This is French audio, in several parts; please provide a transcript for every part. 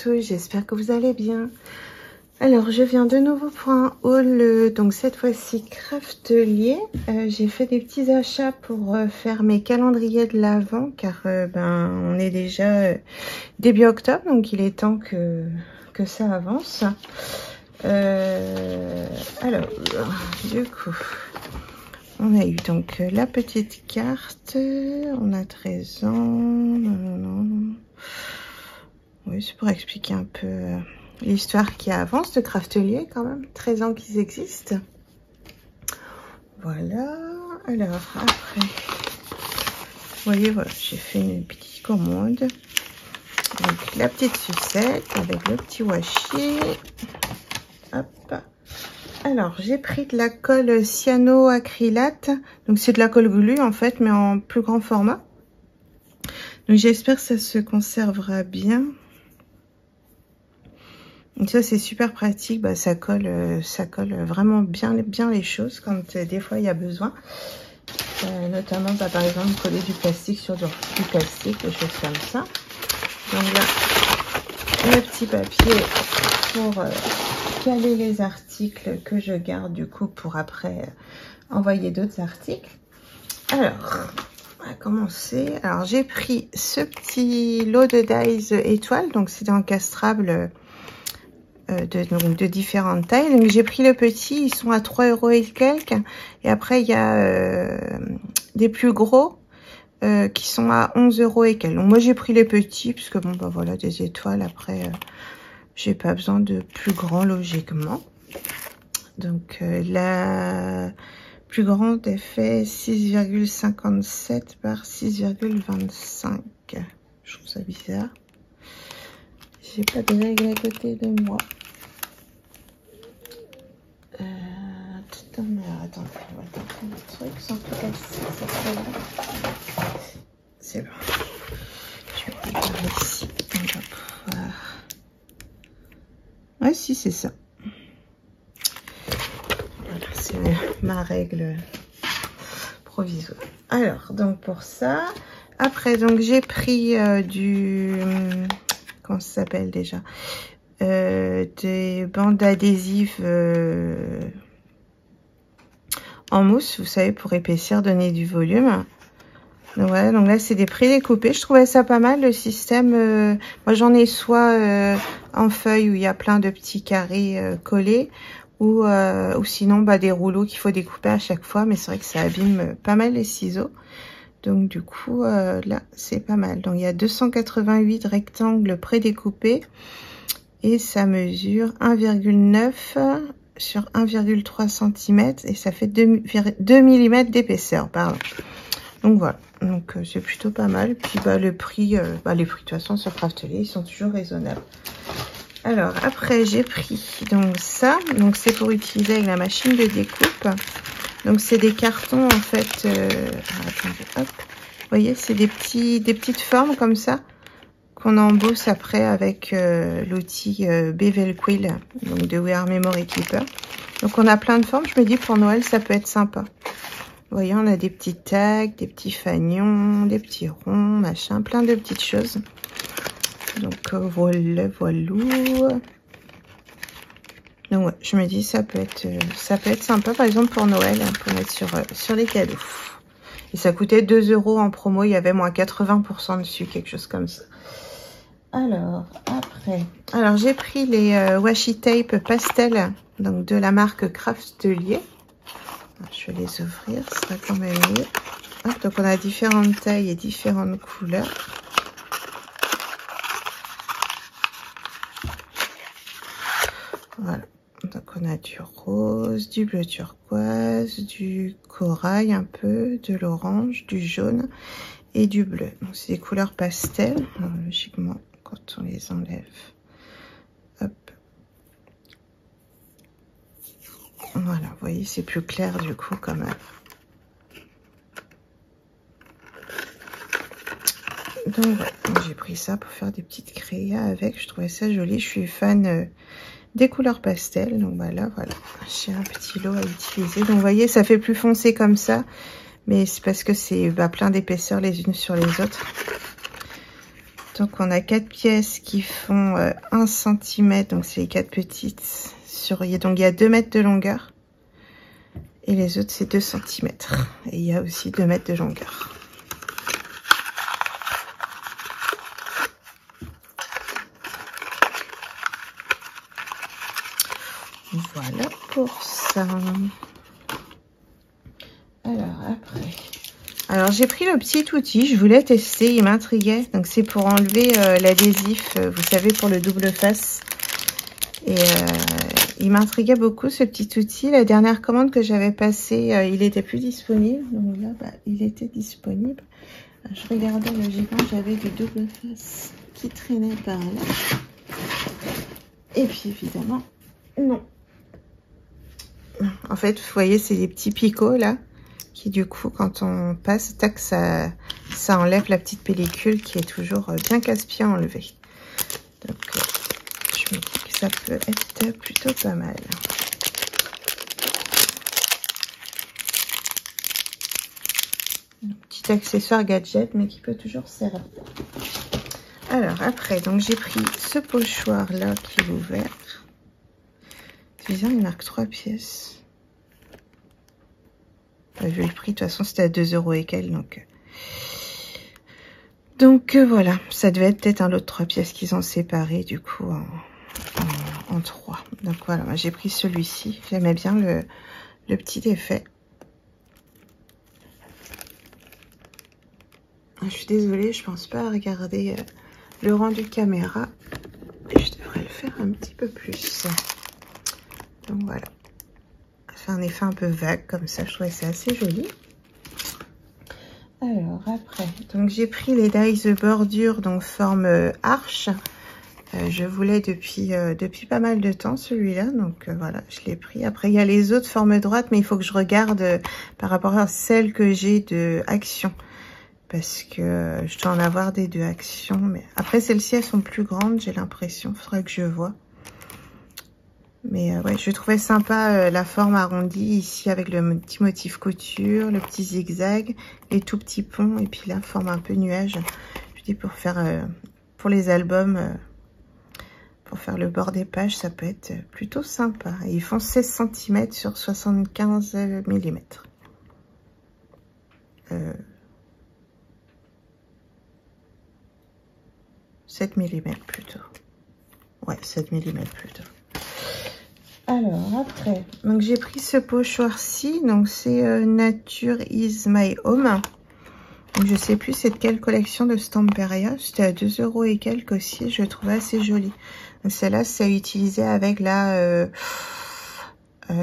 tous, j'espère que vous allez bien. Alors, je viens de nouveau pour un haul, donc cette fois-ci Craftelier. J'ai fait des petits achats pour faire mes calendriers de l'Avent, car on est déjà début octobre, donc il est temps que ça avance. Alors, du coup, on a eu donc la petite carte, on a 13 ans, oui, c'est pour expliquer un peu l'histoire qui avance de Craftelier quand même, 13 ans qu'ils existent. Voilà, alors après, vous voyez, voilà, j'ai fait une petite commande. Donc la petite sucette avec le petit washi. Hop. Alors, j'ai pris de la colle cyanoacrylate. Donc, c'est de la colle glue, en fait, mais en plus grand format. Donc, j'espère que ça se conservera bien. Donc, ça, c'est super pratique. Bah, ça colle vraiment bien les choses quand des fois, il y a besoin. Notamment, bah, par exemple, coller du plastique sur du plastique, des choses comme ça. Donc, là, le petit papier pour caler les articles que je garde du coup pour après envoyer d'autres articles. Alors, on va commencer. Alors, j'ai pris ce petit lot de dies étoiles, donc c'est encastrable de différentes tailles. Donc, j'ai pris le petit, ils sont à 3 € et quelques. Et après, il y a des plus gros qui sont à 11 € et quelques. Donc, moi, j'ai pris les petits, puisque bon, bah voilà, des étoiles, après... j'ai pas besoin de plus grand logiquement. Donc la plus grande est fait 6,57 par 6,25. Je trouve ça bizarre. J'ai pas de règle à côté de moi. Attends, on va tenter le truc sans tout casser. C'est bon. Je vais regarder ici. On va pouvoir... ouais, si, c'est ça. Voilà, c'est ma règle provisoire. Alors, donc pour ça, après, donc j'ai pris du... comment ça s'appelle déjà, des bandes adhésives en mousse, vous savez, pour épaissir, donner du volume. Donc voilà, donc là c'est des prédécoupés. Je trouvais ça pas mal le système. Moi j'en ai soit en feuille où il y a plein de petits carrés collés, ou sinon bah, des rouleaux qu'il faut découper à chaque fois. Mais c'est vrai que ça abîme pas mal les ciseaux. Donc du coup là c'est pas mal. Donc il y a 288 rectangles prédécoupés et ça mesure 1,9 sur 1,3 cm et ça fait 2 mm d'épaisseur, pardon. Donc voilà, donc c'est plutôt pas mal. Puis bah les prix de toute façon sur Craftelier ils sont toujours raisonnables. Alors après j'ai pris donc ça, donc c'est pour utiliser avec la machine de découpe. Donc c'est des cartons en fait. Attendez, hop, vous voyez c'est des petites formes comme ça qu'on embosse après avec l'outil Bevel Quill, donc de We Are Memory Keeper. Donc on a plein de formes. Je me dis pour Noël ça peut être sympa. Vous voyez, on a des petits tags, des petits fanions, des petits ronds, machin, plein de petites choses. Donc voilà. Donc ouais, je me dis ça peut être sympa, par exemple pour Noël, hein, pour mettre sur les cadeaux. Et ça coûtait 2 € en promo, il y avait moins 80% dessus, quelque chose comme ça. Alors après, j'ai pris les washi tape pastel, donc de la marque Craftelier. Je vais les ouvrir, ce sera quand même mieux. Hop, donc on a différentes tailles et différentes couleurs. Voilà, donc on a du rose, du bleu turquoise, du corail un peu, de l'orange, du jaune et du bleu. Donc c'est des couleurs pastel. Alors, logiquement, quand on les enlève, hop. Voilà, vous voyez, c'est plus clair du coup quand même. Donc voilà, j'ai pris ça pour faire des petites créas avec. Je trouvais ça joli. Je suis fan des couleurs pastel. Donc voilà, j'ai un petit lot à utiliser. Donc vous voyez, ça fait plus foncé comme ça. Mais c'est parce que c'est plein d'épaisseur les unes sur les autres. Donc on a 4 pièces qui font 1 cm, donc c'est les 4 petites. Donc il y a 2 mètres de longueur. Et les autres c'est 2 cm. Et il y a aussi 2 mètres de longueur. Voilà pour ça. Alors après. Alors j'ai pris le petit outil, je voulais tester, il m'intriguait. Donc c'est pour enlever l'adhésif, vous savez, pour le double face. Et il m'intriguait beaucoup ce petit outil. La dernière commande que j'avais passée, il était plus disponible. Donc là, bah, il était disponible. Je regardais logiquement, j'avais du double face qui traînait par là. Et puis évidemment, non. En fait, vous voyez, c'est des petits picots là, qui du coup, quand on passe, tac, ça enlève la petite pellicule qui est toujours bien casse-pied à enlever. Donc, je me dis que ça peut être plutôt pas mal. Un petit accessoire gadget, mais qui peut toujours servir. Alors après, donc j'ai pris ce pochoir là qui est ouvert. C'est bizarre, il marque 3 pièces. Vu le prix, de toute façon, c'était à 2 € et quelques. Donc voilà, ça devait être peut-être un lot de 3 pièces qu'ils ont séparé, du coup, en 3. Donc voilà, moi j'ai pris celui-ci. J'aimais bien le petit effet. Je suis désolée, je pense pas regarder le rendu caméra. Je devrais le faire un petit peu plus. Donc voilà. Ça fait un effet un peu vague comme ça, je trouvais ça assez joli. Alors après, donc j'ai pris les dies bordure, donc forme arche. Je voulais depuis pas mal de temps celui-là, donc voilà, je l'ai pris. Après il y a les autres formes droites, mais il faut que je regarde par rapport à celles que j'ai de action. Parce que je dois en avoir des 2 actions. Mais après celles-ci elles sont plus grandes, j'ai l'impression, faudrait que je vois. Mais ouais, je trouvais sympa la forme arrondie ici avec le petit motif couture, le petit zigzag, les tout petits ponts et puis la forme un peu nuage. Je dis pour faire pour les albums, pour faire le bord des pages, ça peut être plutôt sympa. Et ils font 16 cm sur 75 mm. 7 mm plutôt. Ouais, 7 mm plutôt. Alors après, donc j'ai pris ce pochoir-ci, donc c'est Nature is my home. Donc je sais plus c'est de quelle collection de Stamperia, c'était à 2 € et quelques aussi, je le trouvais assez joli. Donc celle-là, c'est utilisé avec la,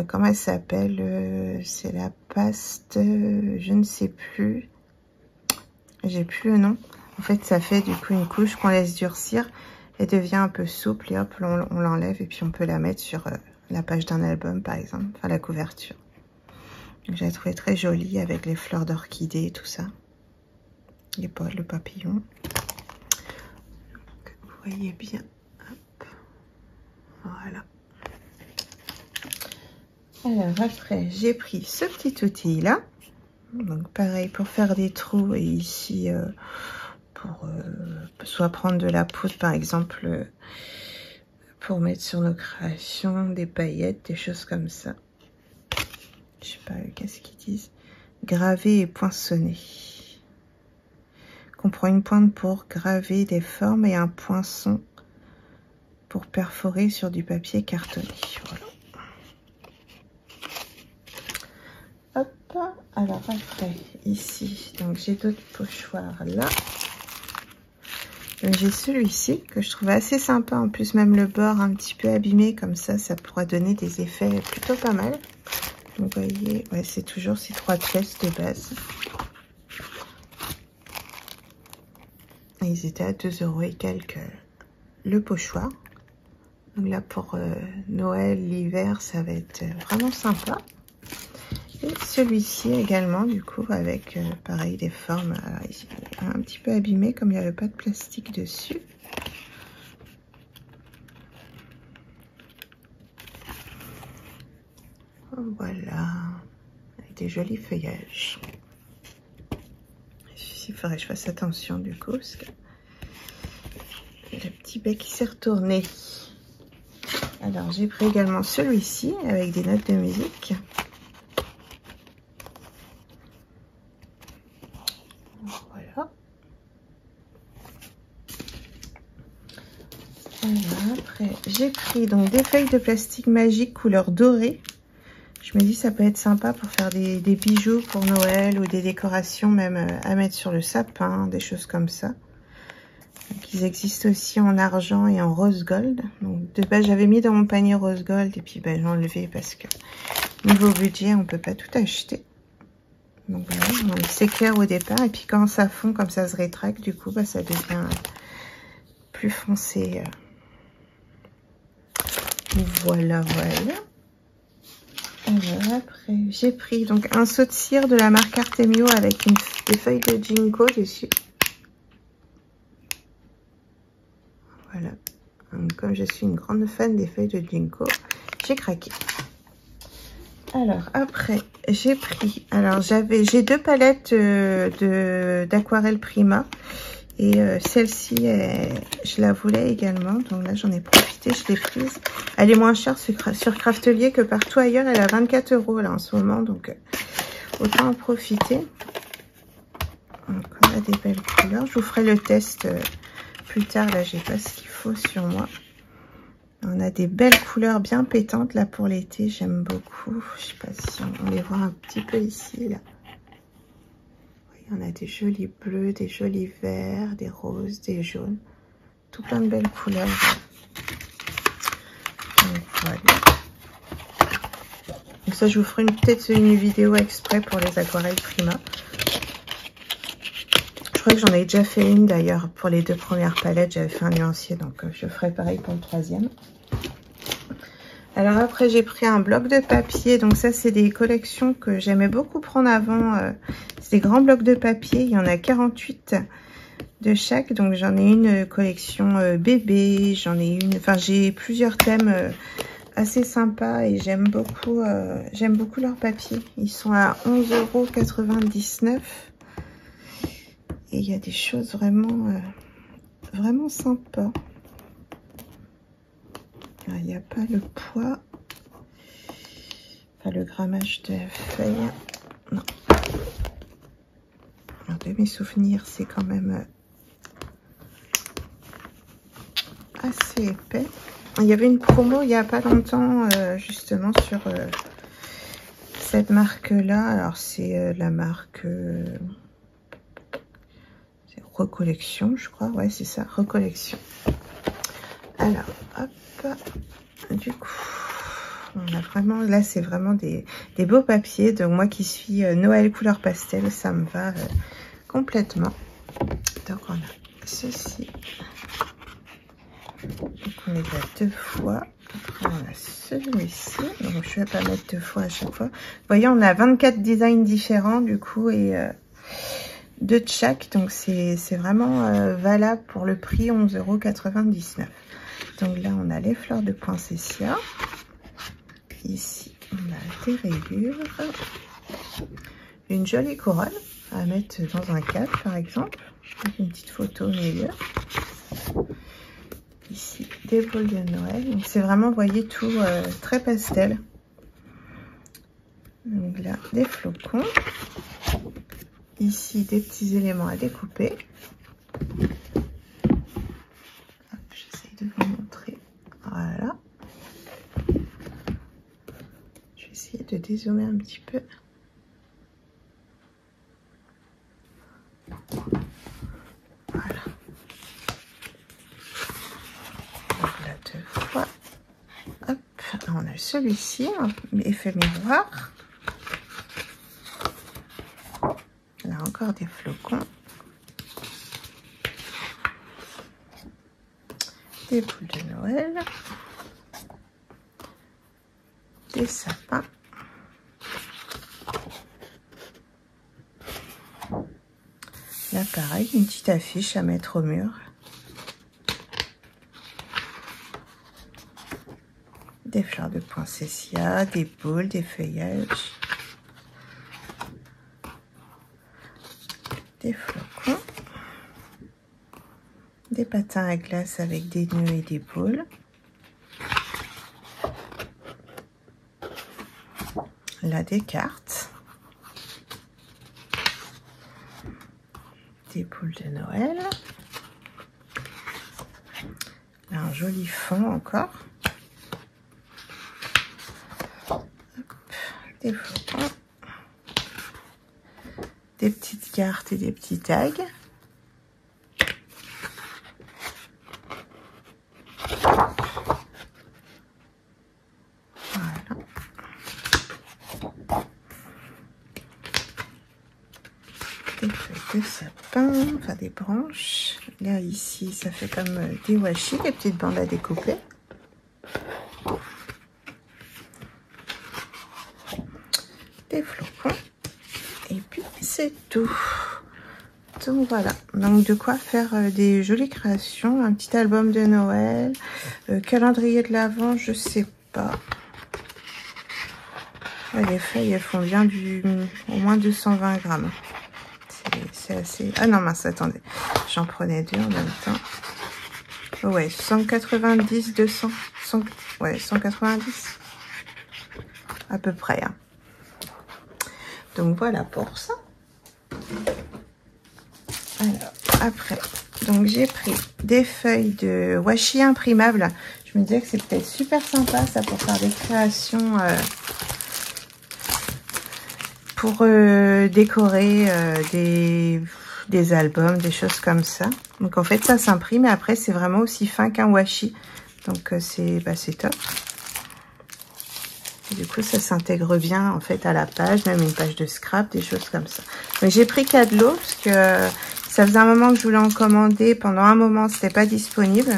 comment elle s'appelle, c'est la paste, je ne sais plus, j'ai plus le nom. En fait, ça fait du coup une couche qu'on laisse durcir, elle devient un peu souple et hop, on l'enlève et puis on peut la mettre sur la page d'un album par exemple, enfin la couverture. Je l'ai trouvé très jolie avec les fleurs d'orchidée et tout ça. Le papillon. Donc, vous voyez bien. Hop. Voilà. Alors après, j'ai pris ce petit outil là. Donc pareil pour faire des trous et ici pour soit prendre de la poudre par exemple. Pour mettre sur nos créations, des paillettes, des choses comme ça. Je sais pas, qu'est-ce qu'ils disent? Graver et poinçonner. On prend une pointe pour graver des formes et un poinçon pour perforer sur du papier cartonné. Voilà. Hop, alors après, ici, donc j'ai d'autres pochoirs là. J'ai celui-ci que je trouvais assez sympa, en plus même le bord un petit peu abîmé comme ça pourrait donner des effets plutôt pas mal. Donc vous voyez, ouais, c'est toujours ces 3 pièces de base. Et ils étaient à 2 € et quelques le pochoir. Donc là pour Noël, l'hiver, ça va être vraiment sympa. Et celui-ci également, du coup, avec pareil des formes ici, un petit peu abîmées, comme il n'y avait pas de plastique dessus. Voilà, avec des jolis feuillages. Il faudrait que je fasse attention du coup, parce que Le petit bec qui s'est retourné. Alors j'ai pris également celui-ci avec des notes de musique. Voilà. Alors, après j'ai pris donc des feuilles de plastique magique couleur dorée. Je me dis ça peut être sympa pour faire des bijoux pour Noël ou des décorations même à mettre sur le sapin, des choses comme ça. Donc, ils existent aussi en argent et en rose gold. Donc de base j'avais mis dans mon panier rose gold et puis ben, j'ai enlevé parce que niveau budget on peut pas tout acheter. Donc voilà, il s'éclaire au départ et puis quand ça fond comme ça se rétracte, du coup bah, ça devient plus foncé. Voilà, voilà. Alors après j'ai pris donc un seau de cire de la marque Artemio avec des feuilles de ginkgo dessus. Voilà. Donc, comme je suis une grande fan des feuilles de ginkgo, j'ai craqué. Alors après j'ai pris, alors j'ai deux palettes d'aquarelle Prima et celle-ci je la voulais également, donc là j'en ai profité, je l'ai prise. Elle est moins chère sur Craftelier que partout ailleurs, elle est à 24 € là en ce moment, donc autant en profiter. Donc on a des belles couleurs, je vous ferai le test plus tard, là j'ai pas ce qu'il faut sur moi. On a des belles couleurs bien pétantes là pour l'été, j'aime beaucoup. Je sais pas si on les voit un petit peu ici là. On a des jolis bleus, des jolis verts, des roses, des jaunes. Tout plein de belles couleurs. Donc voilà. Donc ça je vous ferai peut-être une vidéo exprès pour les aquarelles Prima. Je crois que j'en ai déjà fait une d'ailleurs pour les deux premières palettes, j'avais fait un nuancier, donc je ferai pareil pour le troisième. Alors après j'ai pris un bloc de papier, donc ça c'est des collections que j'aimais beaucoup prendre avant, c'est des grands blocs de papier, il y en a 48 de chaque, donc j'en ai une collection bébé, j'en ai une, enfin j'ai plusieurs thèmes assez sympas et j'aime beaucoup leur papier, ils sont à 11,99 € et il y a des choses vraiment, vraiment sympas. Il n'y a pas le poids, enfin le grammage de la feuille, non. Alors de mes souvenirs, c'est quand même assez épais. Il y avait une promo il n'y a pas longtemps, justement sur cette marque-là. Alors c'est la marque Recollection, je crois. Ouais, c'est ça, Recollection. Alors, hop. Du coup, on a vraiment, là c'est vraiment des beaux papiers. Donc moi qui suis Noël couleur pastel, ça me va complètement. Donc on a ceci. Donc on les a deux fois. Après on a celui-ci. Donc je ne vais pas mettre deux fois à chaque fois. Vous voyez, on a 24 designs différents du coup et deux de chaque. Donc c'est vraiment valable pour le prix 11,99 €. Donc là, on a les fleurs de poinsettia. Ici, on a des rayures. Une jolie couronne à mettre dans un cadre, par exemple. Avec une petite photo au milieu. Ici, des boules de Noël. Donc c'est vraiment, vous voyez, tout très pastel. Donc là, des flocons. Ici, des petits éléments à découper. De vous montrer, voilà, je vais essayer de dézoomer un petit peu. Voilà, donc là deux fois, hop, on a celui-ci, effet miroir, là encore des flocons, des boules de Noël, des sapins, là pareil, une petite affiche à mettre au mur, des fleurs de poinsettia, des boules, des feuillages, des flocons, des patins à glace avec des nœuds et des boules. Là, des cartes. Des boules de Noël. Là, un joli fond encore. Hop, des flocons. Des petites cartes et des petits tags. Voilà. Des feuilles de sapin, enfin des branches. Là, ici, ça fait comme des washi, des petites bandes à découper. Des flocons. Et puis, c'est tout. Donc, voilà. Donc, de quoi faire des jolies créations. Un petit album de Noël. Calendrier de l'Avent, je sais pas. Ouais, les feuilles, elles font bien au moins 220 grammes. C'est assez... Ah non, mince, attendez. J'en prenais deux en même temps. Oh ouais, 190, 200, 100, ouais, 190. À peu près. Hein. Donc voilà pour ça. Alors, après, donc j'ai pris des feuilles de washi imprimable. Je me disais que c'est peut-être super sympa ça pour faire des créations... pour décorer des albums, des choses comme ça. Donc en fait ça s'imprime et après c'est vraiment aussi fin qu'un washi. Donc c'est top. Et du coup ça s'intègre bien en fait à la page, même une page de scrap, des choses comme ça. Mais j'ai pris Cadelot parce que ça faisait un moment que je voulais en commander. Pendant un moment c'était pas disponible.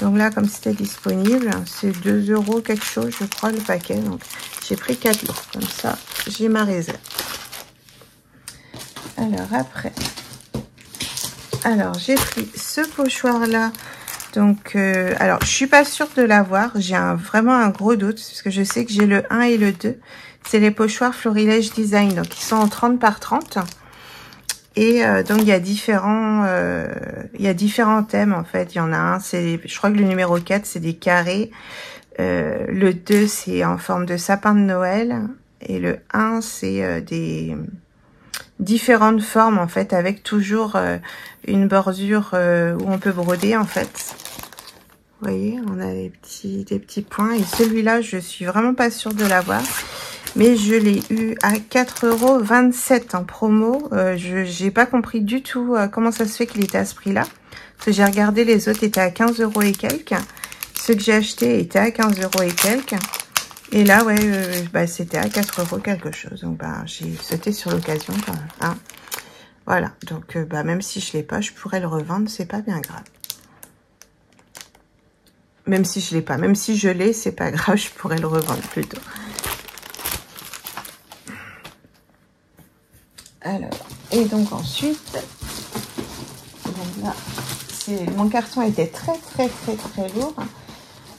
Donc là comme c'était disponible, c'est 2 € quelque chose je crois le paquet. Donc j'ai pris Cadelot. Comme ça j'ai ma réserve. Alors après, j'ai pris ce pochoir là. Donc alors je suis pas sûre de l'avoir, j'ai vraiment un gros doute parce que je sais que j'ai le 1 et le 2. C'est les pochoirs Florilège Design, donc ils sont en 30 par 30. Et donc il y a différents thèmes en fait. Il y en a un, je crois que le numéro 4 c'est des carrés. Le 2 c'est en forme de sapin de Noël. Et le 1 c'est des différentes formes en fait, avec toujours une bordure où on peut broder en fait. Vous voyez, on a des petits points. Et celui-là, je suis vraiment pas sûre de l'avoir. Mais je l'ai eu à 4,27 € en promo. Je n'ai pas compris du tout comment ça se fait qu'il était à ce prix-là. Parce que j'ai regardé, les autres étaient à 15 € et quelques. Ceux que j'ai achetés étaient à 15 € et quelques. Et là, ouais, c'était à 4 € quelque chose. Donc, j'ai sauté sur l'occasion quand même. Hein. Voilà. Donc, même si je l'ai pas, je pourrais le revendre. C'est pas bien grave. Même si je l'ai pas. Même si je l'ai, c'est pas grave. Je pourrais le revendre plutôt. Alors, et donc ensuite, donc là, mon carton était très lourd.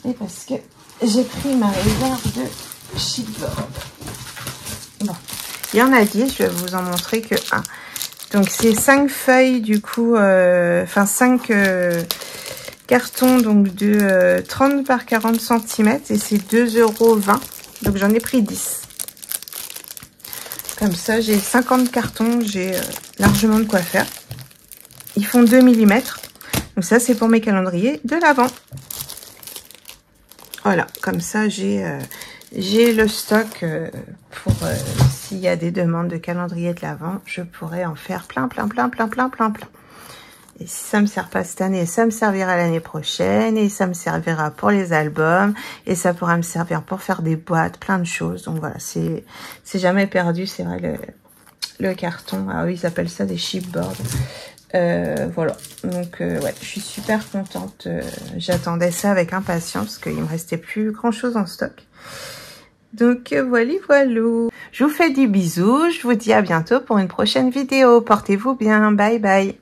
Et parce que j'ai pris ma réserve de chipboard. Bon, il y en a 10, je vais vous en montrer que 1. Donc c'est 5 feuilles du coup, 5 cartons donc de 30 par 40 cm et c'est 2,20 €. Donc j'en ai pris 10. Comme ça, j'ai 50 cartons, j'ai largement de quoi faire. Ils font 2 mm. Donc ça, c'est pour mes calendriers de l'Avent. Voilà, comme ça, j'ai le stock pour s'il y a des demandes de calendrier de l'Avent, je pourrais en faire plein. Et si ça me sert pas cette année, ça me servira l'année prochaine et ça me servira pour les albums et ça pourra me servir pour faire des boîtes, plein de choses. Donc voilà, c'est jamais perdu, c'est vrai, le carton. Ah oui, ils appellent ça des chipboards. Voilà, donc ouais, je suis super contente. J'attendais ça avec impatience parce qu'il me restait plus grand chose en stock. Donc voilà. Je vous fais des bisous, je vous dis à bientôt pour une prochaine vidéo. Portez-vous bien, bye bye.